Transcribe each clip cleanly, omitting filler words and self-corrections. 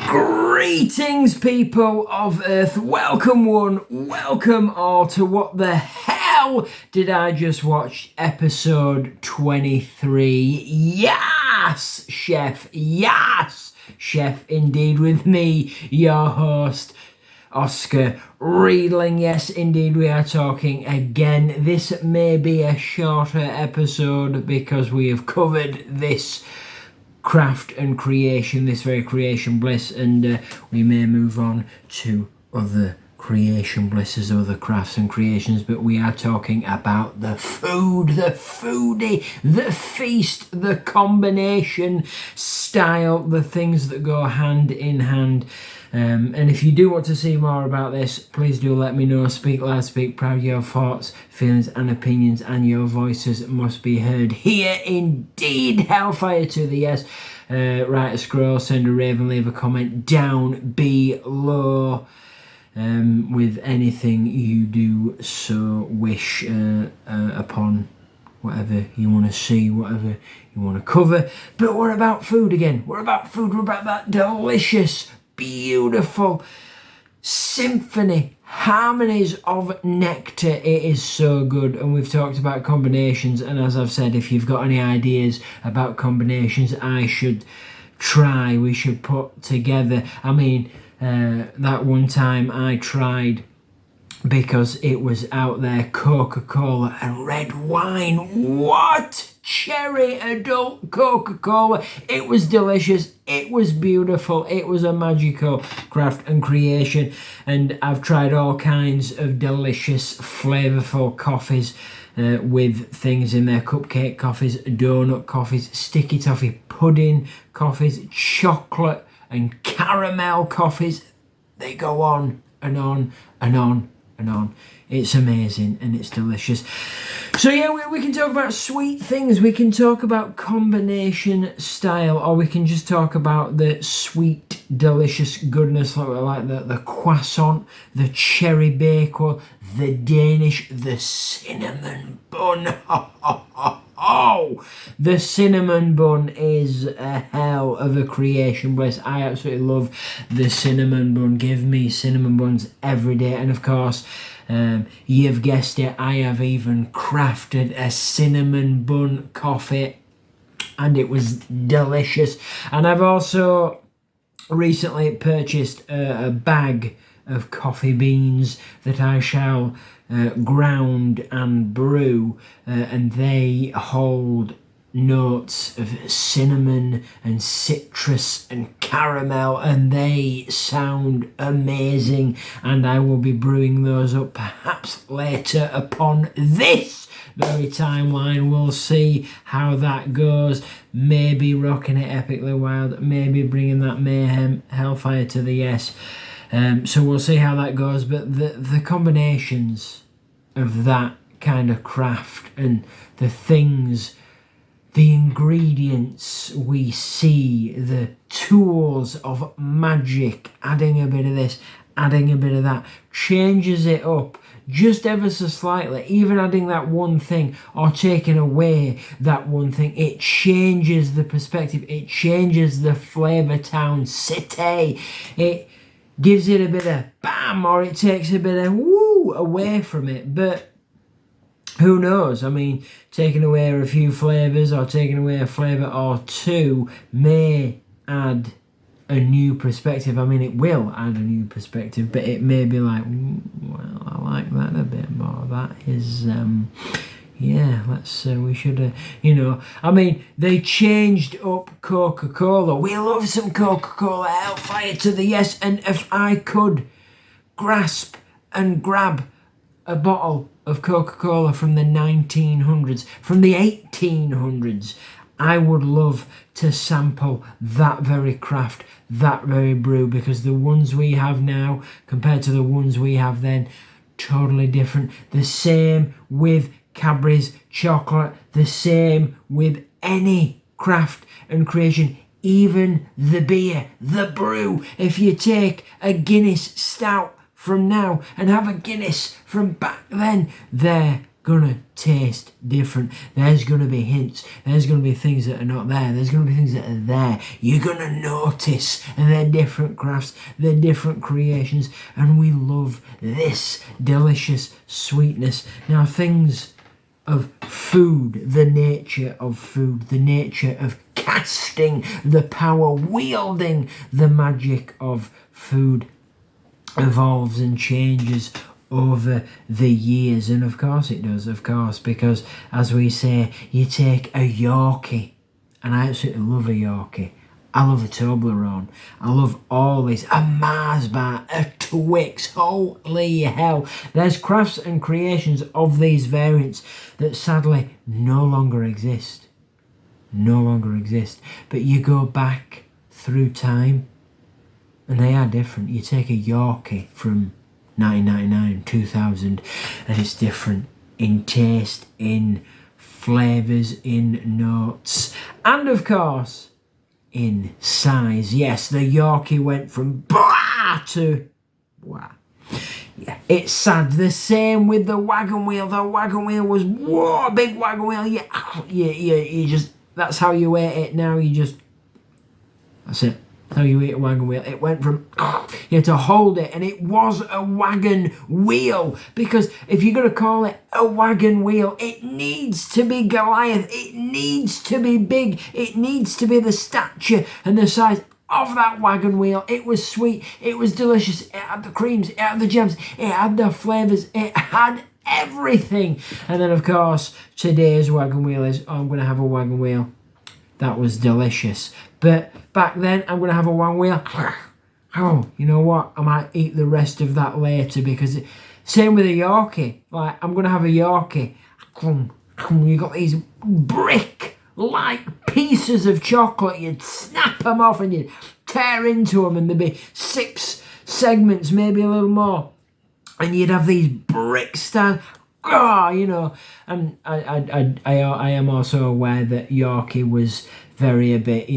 Greetings, people of Earth. Welcome one, welcome all to What the Hell Did I Just Watch? Episode 23. Yassss, Chef. Yassss, Chef, indeed, with me, your host, Oscar Riedling. Yes, indeed, we are talking again. This may be a shorter episode because we have covered this craft and creation, this very creation bliss, and we may move on to other creation blisses, other crafts and creations, but we are talking about the food, the foodie, the feast, the combination style, the things that go hand in hand. And if you do want to see more about this, please do let me know. Speak loud, speak proud. Your thoughts, feelings and opinions and your voices must be heard here indeed. Hellfire to the yes. Write a scroll, send a rave and leave a comment down below with anything you do so wish upon whatever you want to see, whatever you want to cover. But we're about food again. We're about food. We're about that delicious, beautiful symphony, harmonies of nectar. It is so good, and we've talked about combinations, and as I've said, if you've got any ideas about combinations I should try, we should put together. I mean, that one time I tried, because it was out there, Coca-Cola and red wine. What? Cherry adult Coca-Cola. It was delicious. It was beautiful. It was a magical craft and creation. And I've tried all kinds of delicious, flavourful coffees with things in there. Cupcake coffees, donut coffees, sticky toffee, pudding coffees, chocolate and caramel coffees. They go on and on and on and on. It's amazing and it's delicious. So yeah, we can talk about sweet things, we can talk about combination style, or we can just talk about the sweet, delicious goodness, like the croissant, the cherry bakewell, the Danish, the cinnamon bun. Oh, the cinnamon bun is a hell of a creation bliss. I absolutely love the cinnamon bun. Give me cinnamon buns every day. And of course, you've guessed it, I have even crafted a cinnamon bun coffee, and it was delicious. And I've also recently purchased a bag of coffee beans that I shall ground and brew, and they hold notes of cinnamon and citrus and caramel, and they sound amazing, and I will be brewing those up perhaps later upon this very timeline. We'll see how that goes. Maybe rocking it epically wild, maybe bringing that mayhem hellfire to the yes. So we'll see how that goes, but the combinations of that kind of craft and the things, the ingredients we see, the tools of magic, adding a bit of this, adding a bit of that, changes it up just ever so slightly. Even adding that one thing or taking away that one thing, it changes the perspective, it changes the flavour town city. It gives it a bit of bam, or it takes a bit of woo away from it. But who knows? I mean, taking away a few flavours or taking away a flavour or two may add a new perspective. I mean, it will add a new perspective, but it may be like, well, I like that a bit more. That is, yeah, we should, I mean, they changed up Coca-Cola. We love some Coca-Cola, hellfire to the yes. And if I could grasp and grab a bottle of Coca-Cola from the 1900s, from the 1800s, I would love to sample that very craft, that very brew, because the ones we have now compared to the ones we have then, totally different. The same with Cadbury's chocolate, the same with any craft and creation, even the beer, the brew. If you take a Guinness stout from now and have a Guinness from back then, they're gonna taste different. There's gonna be hints. There's gonna be things that are not there. There's gonna be things that are there. You're gonna notice, and they're different crafts, they're different creations, and we love this delicious sweetness. Now, things of food, the nature of food, the nature of casting the power, wielding the magic of food evolves and changes over the years. And of course it does, of course, because as we say, you take a Yorkie, and I absolutely love a Yorkie. I love a Toblerone. I love all these. A Mars bar, a Twix. Holy hell. There's crafts and creations of these variants that sadly no longer exist. No longer exist. But you go back through time and they are different. You take a Yorkie from 1999, 2000, and it's different in taste, in flavours, in notes, and of course in size. Yes, the Yorkie went from blah to wow. Yeah, it's sad. The same with the wagon wheel. The wagon wheel was whoa, big wagon wheel. You just, that's how you ate it now. That's it. How you eat a wagon wheel. It went from you had to hold it, and it was a wagon wheel, because if you're going to call it a wagon wheel, it needs to be Goliath. It needs to be big. It needs to be the stature and the size of that wagon wheel. It was sweet. It was delicious. It had the creams. It had the jams. It had the flavours. It had everything. And then of course today's wagon wheel is, oh, I'm going to have a wagon wheel. That was delicious. But back then, I'm going to have a wagon wheel. Oh, you know what? I might eat the rest of that later, because same with a Yorkie. Like, I'm going to have a Yorkie. You got these brick-like pieces of chocolate. You'd snap them off and you'd tear into them, and there'd be 6 segments, maybe a little more. And you'd have these brick style. Oh, you know, and I am also aware that Yorkie was very a bit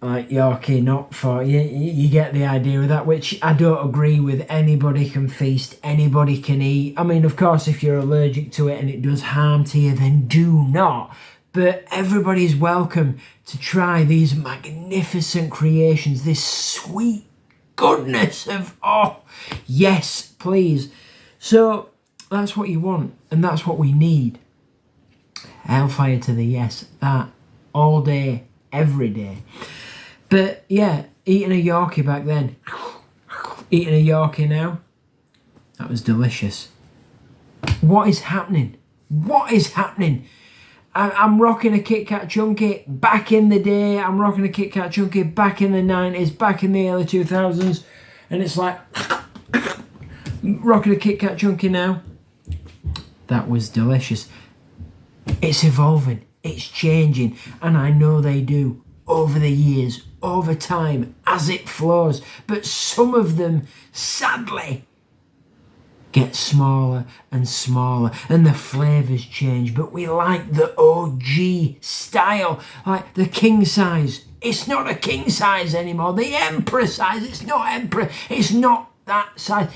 like Yorkie, not for you. You get the idea of that, which I don't agree with. Anybody can feast, anybody can eat. I mean, of course, if you're allergic to it and it does harm to you, then do not. But everybody's welcome to try these magnificent creations, this sweet goodness of, oh, yes, please. So that's what you want, and that's what we need. Hellfire to the yes, that all day, every day. But yeah, eating a Yorkie back then, eating a Yorkie now, that was delicious. What is happening? What is happening? I'm rocking a Kit Kat Chunky back in the day. I'm rocking a Kit Kat Chunky back in the 90s, back in the early 2000s. And it's like, rocking a Kit Kat Chunky now. That was delicious. It's evolving, it's changing, and I know they do over the years, over time, as it flows. But some of them, sadly, get smaller and smaller, and the flavours change. But we like the OG style, like the king size. It's not a king size anymore. The emperor size, it's not emperor. It's not that size.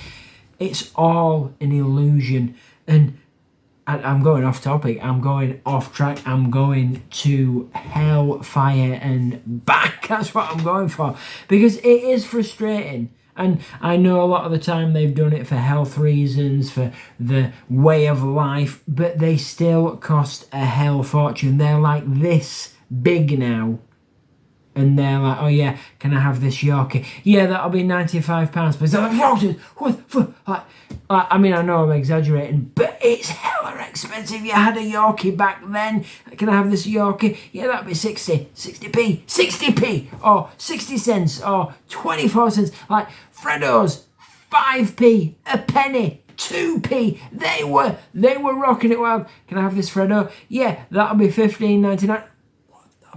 It's all an illusion. And I'm going off topic, I'm going off track, I'm going to hellfire and back. That's what I'm going for, because it is frustrating. And I know a lot of the time they've done it for health reasons, for the way of life, but they still cost a hell fortune. They're like this big now. And they're like, oh yeah, can I have this Yorkie? Yeah, that'll be £95. But it's like, I mean, I know I'm exaggerating, but it's hella expensive. You had a Yorkie back then. Can I have this Yorkie? Yeah, that'll be 60p, or 60 cents, or 24 cents. Like Freddo's, 5p, a penny, 2p. They were rocking it well. Can I have this Freddo? Yeah, that'll be $15.99.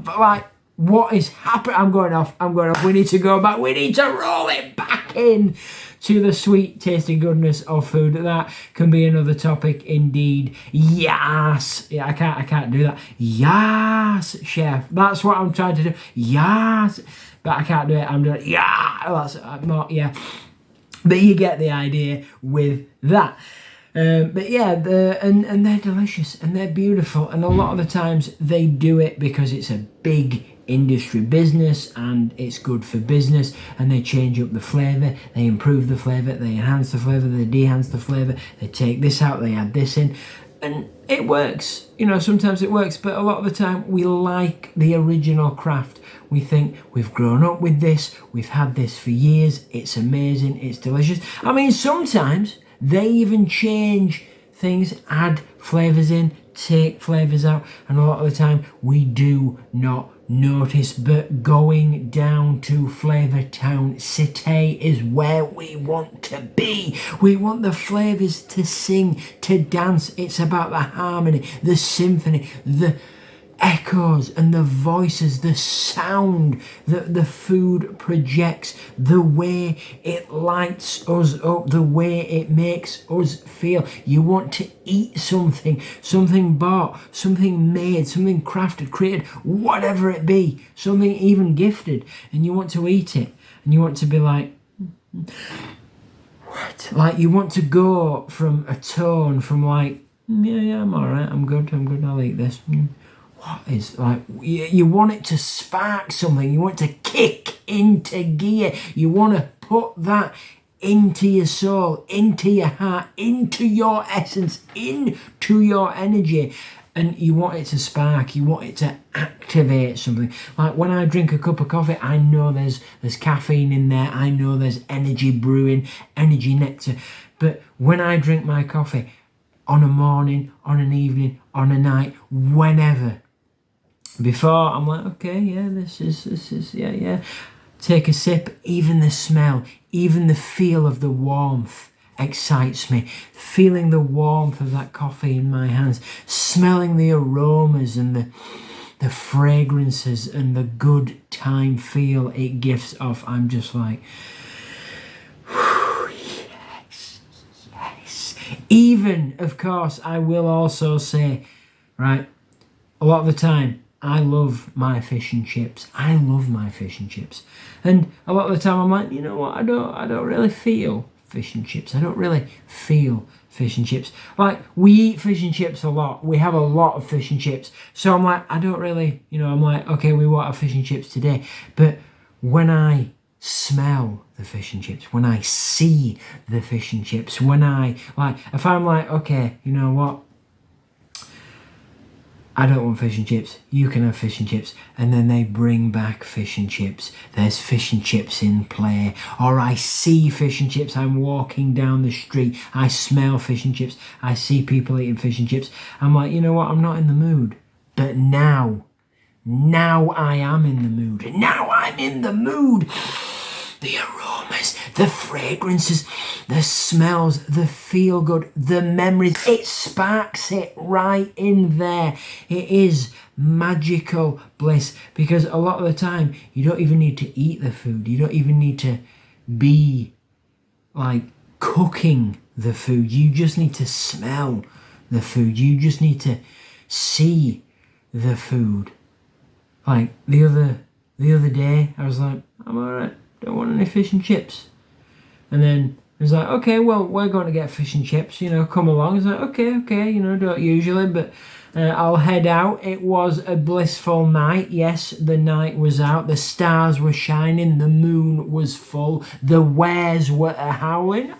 But like, what is happening? I'm going off. We need to go back. We need to roll it back in to the sweet tasting goodness of food. That can be another topic indeed. Yes. Yeah, I can't do that. Yes, chef. That's what I'm trying to do. Yes. But I can't do it. I'm doing it. Yeah. That's not, yeah. But you get the idea with that. But yeah, and they're delicious and they're beautiful, and a lot of the times they do it because it's a big industry business and it's good for business, and they change up the flavour, they improve the flavour, they enhance the flavour, they de-enhance the flavour, they take this out, they add this in, and it works. You know, sometimes it works, but a lot of the time we like the original craft. We think we've grown up with this, we've had this for years, it's amazing, it's delicious. I mean, sometimes they even change things, add flavours in, take flavours out, and a lot of the time we do not notice. But going down to Flavour Town City is where we want to be. We want the flavours to sing, to dance. It's about the harmony, the symphony, the echoes and the voices, the sound that the food projects, the way it lights us up, the way it makes us feel. You want to eat something bought, something made, something crafted, created, whatever it be, something even gifted, and you want to eat it, and you want to be like, what? Like, you want to go from a tone from like, yeah, I'm alright, I'm good, I'll eat this. What is, like, you want it to spark something, you want it to kick into gear, you want to put that into your soul, into your heart, into your essence, into your energy, and you want it to spark, you want it to activate something. Like when I drink a cup of coffee, I know there's caffeine in there, I know there's energy brewing, energy nectar, but when I drink my coffee, on a morning, on an evening, on a night, whenever, before I'm like, okay, yeah, this is, yeah. Take a sip, even the smell, even the feel of the warmth excites me. Feeling the warmth of that coffee in my hands, smelling the aromas and the fragrances and the good time feel it gives off. I'm just like, yes. Even, of course, I will also say, right, a lot of the time, I love my fish and chips. I love my fish and chips. And a lot of the time I'm like, you know what, I don't really feel fish and chips. I don't really feel fish and chips. Like, we eat fish and chips a lot. We have a lot of fish and chips. So I'm like, I don't really, I'm like, okay, we won't have fish and chips today. But when I smell the fish and chips, when I see the fish and chips, when I, like, if I'm like, okay, you know what, I don't want fish and chips, you can have fish and chips, and then they bring back fish and chips, there's fish and chips in play, or I see fish and chips, I'm walking down the street, I smell fish and chips, I see people eating fish and chips, I'm like, you know what, I'm not in the mood, but now I am in the mood, now I'm in the mood. The aromas, the fragrances, the smells, the feel good, the memories, it sparks it right in there. It is magical bliss, because a lot of the time you don't even need to eat the food. You don't even need to be like cooking the food. You just need to smell the food. You just need to see the food. Like the other day I was like, I'm alright. Don't want any fish and chips. And then it was like, okay, well, we're going to get fish and chips, come along. It's like, okay, don't usually, but I'll head out. It was a blissful night. Yes, the night was out. The stars were shining. The moon was full. The wares were howling.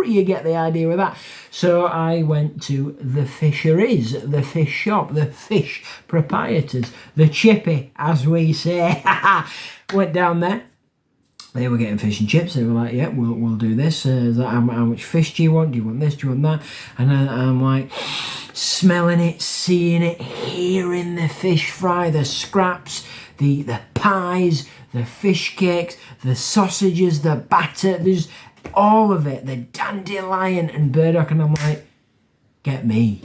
You get the idea with that. So I went to the fisheries, the fish shop, the fish proprietors, the chippy, as we say. Went down there. They were getting fish and chips. They were like, yeah, we'll do this. How much fish do you want? Do you want this? Do you want that? And then I'm like, smelling it, seeing it, hearing the fish fry, the scraps, the pies, the fish cakes, the sausages, the batter. There's all of it, the dandelion and burdock. And I'm like, get me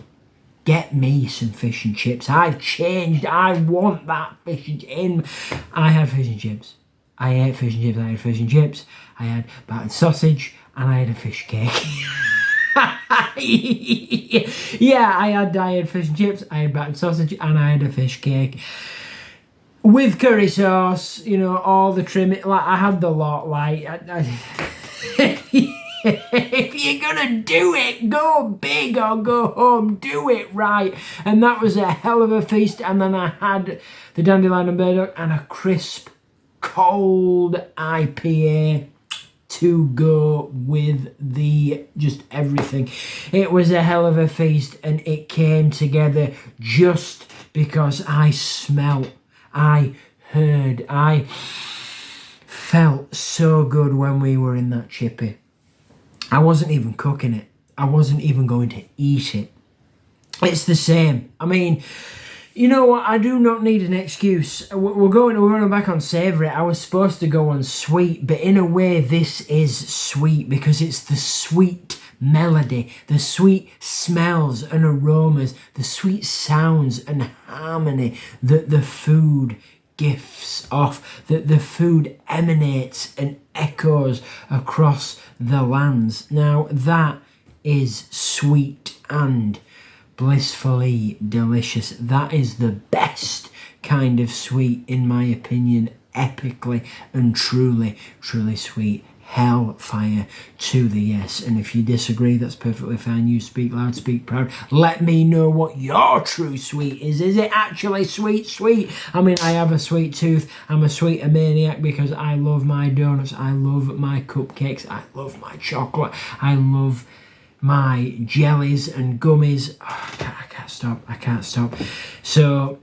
some fish and chips. I've changed. I want that fish and I had fish and chips. I ate fish and chips. I had fish and chips. I had battered sausage and I had a fish cake. Yeah, I had fish and chips. I had battered sausage and I had a fish cake with curry sauce. All the trimming. Like, I had the lot. Like, If you're gonna do it, go big or go home. Do it right. And that was a hell of a feast. And then I had the dandelion and burdock and a crisp, cold IPA to go with the just everything. It was a hell of a feast, and it came together just because I smelt, I heard, I felt so good when we were in that chippy. I wasn't even cooking it. I wasn't even going to eat it. It's the same. I mean, you know what? I do not need an excuse. We're going back on savoury. I was supposed to go on sweet, but in a way, this is sweet because it's the sweet melody, the sweet smells and aromas, the sweet sounds and harmony that the food gifts off, that the food emanates and echoes across the lands. Now that is sweet and blissfully delicious. That is the best kind of sweet, in my opinion. Epically and truly sweet. Hellfire to the yes. And if you disagree, that's perfectly fine. You speak loud, speak proud. Let me know what your true sweet is. Is it actually sweet? I mean, I have a sweet tooth. I'm a sweeter maniac because I love my donuts. I love my cupcakes. I love my chocolate. I love my jellies and gummies. Oh, I can't stop. So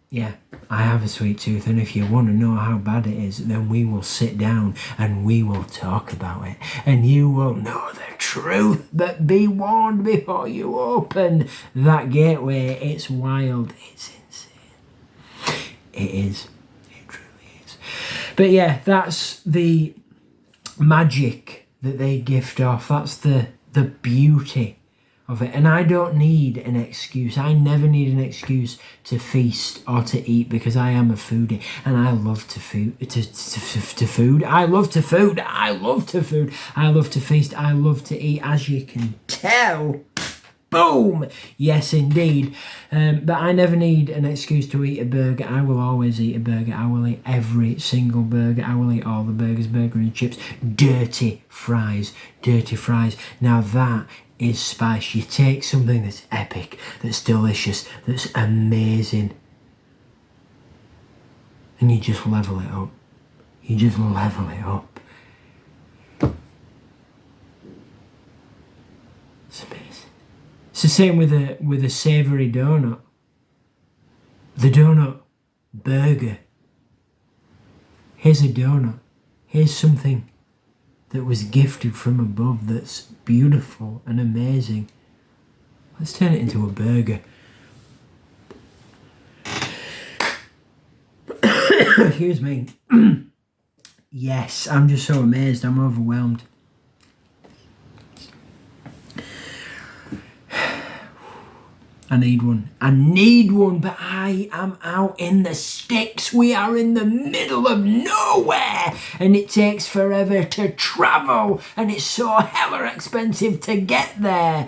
yeah, I have a sweet tooth, and if you want to know how bad it is, then we will sit down and we will talk about it, and you will know the truth. But be warned before you open that gateway. It's wild. It's insane. It is. It truly is. But yeah, that's the magic that they gift off. That's the beauty of it. And I don't need an excuse. I never need an excuse to feast or to eat because I am a foodie and I love to food. I love to food. I love to food. I love to feast. I love to eat, as you can tell. Boom! Yes, indeed. But I never need an excuse to eat a burger. I will always eat a burger. I will eat every single burger. I will eat all the burgers, burger and chips. Dirty fries. Now that is spice. You take something that's epic, that's delicious, that's amazing, and you just level it up. It's amazing. It's the same with a savoury donut. The donut burger. Here's a donut. Here's something that was gifted from above that's beautiful and amazing. Let's turn it into a burger. Excuse me. Yes, I'm just so amazed. I'm overwhelmed. I need one, but I am out in the sticks. We are in the middle of nowhere, and it takes forever to travel, and it's so hella expensive to get there.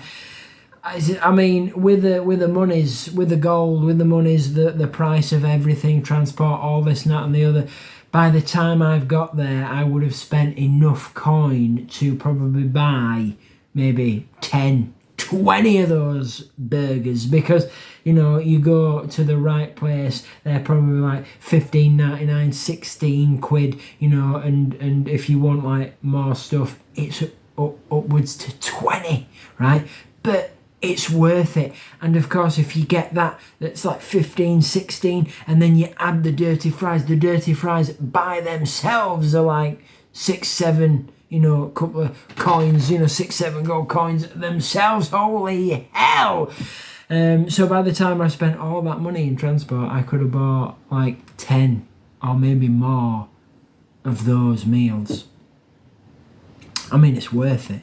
I mean, with the monies, with the gold, with the monies, the price of everything, transport, all this, and that, and the other. By the time I've got there, I would have spent enough coin to probably buy maybe 10, 20 of those burgers, because you go to the right place, they're probably like $15.99, 16 quid, and if you want like more stuff, it's upwards to 20, right? But it's worth it. And of course, if you get that's like 15, 16, and then you add the dirty fries by themselves are like 6, 7, a couple of coins, 6, 7 gold coins themselves. Holy hell! So by the time I spent all that money in transport, I could have bought like 10 or maybe more of those meals. I mean, it's worth it.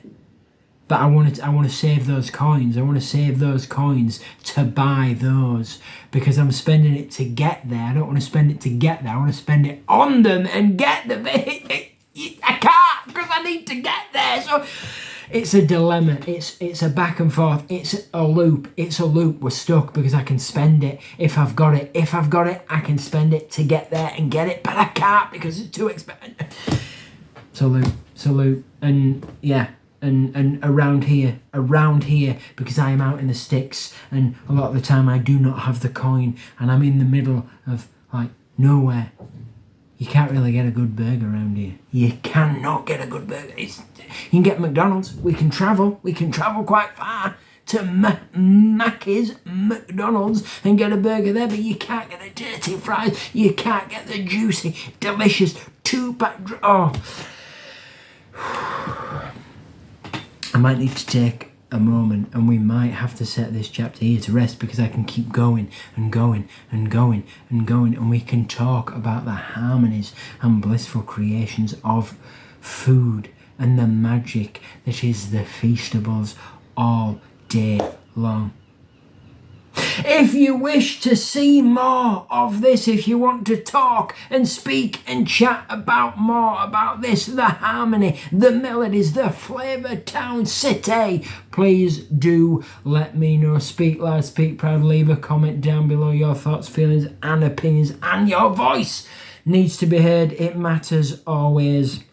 But I want to save those coins. I want to save those coins to buy those, because I'm spending it to get there. I don't want to spend it to get there. I want to spend it on them and get them. I can't, because I need to get there. So it's a dilemma. It's a back and forth. It's a loop. We're stuck because I can spend it if I've got it. If I've got it, I can spend it to get there and get it. But I can't because it's too expensive. It's a loop. And yeah. and around here, because I am out in the sticks, and a lot of the time I do not have the coin, and I'm in the middle of like nowhere. You can't really get a good burger around here. You cannot get a good burger. You can get McDonald's. We can travel quite far to Mackey's, McDonald's, and get a burger there, but you can't get the dirty fries. You can't get the juicy, delicious 2-pack. Oh. I might need to take a moment, and we might have to set this chapter here to rest, because I can keep going and going and going and going, and we can talk about the harmonies and blissful creations of food and the magic that is the Feastables all day long. If you wish to see more of this, if you want to talk and speak and chat about more about this, the harmony, the melodies, the flavour town city, please do let me know. Speak loud, speak proud, leave a comment down below. Your thoughts, feelings and opinions, and your voice needs to be heard. It matters always.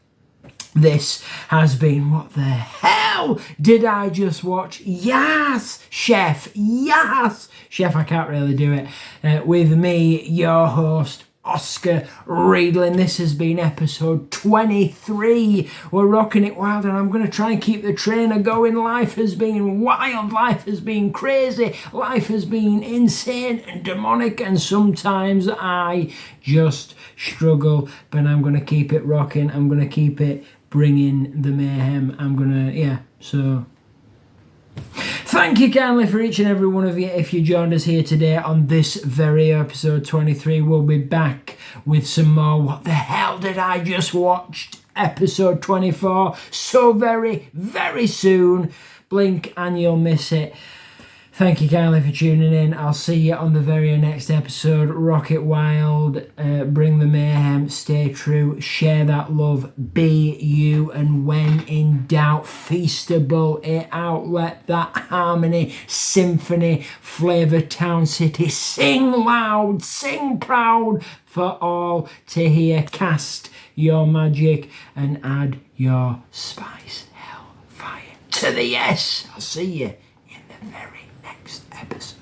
This has been What the Hell Did I Just Watch? Yes, Chef. Yes, Chef. I can't really do it. With me, your host, Oscar Riedlin. This has been episode 23. We're rocking it wild, and I'm going to try and keep the trainer going. Life has been wild. Life has been crazy. Life has been insane and demonic, and sometimes I just struggle, but I'm going to keep it rocking. I'm going to keep it bringing the mayhem. So thank you kindly for each and every one of you if you joined us here today on this very episode 23. We'll be back with some more What the Hell Did I Just Watch episode 24 so very, very soon. Blink and you'll miss it. Thank you kindly for tuning in. I'll see you on the very next episode. Rock it wild, bring the mayhem, stay true, share that love, be you, and when in doubt, feastable it out. Let that harmony, symphony, flavour town city, sing loud, sing proud for all to hear. Cast your magic and add your spice, hell, fire to the yes. I'll see you in the very next episode.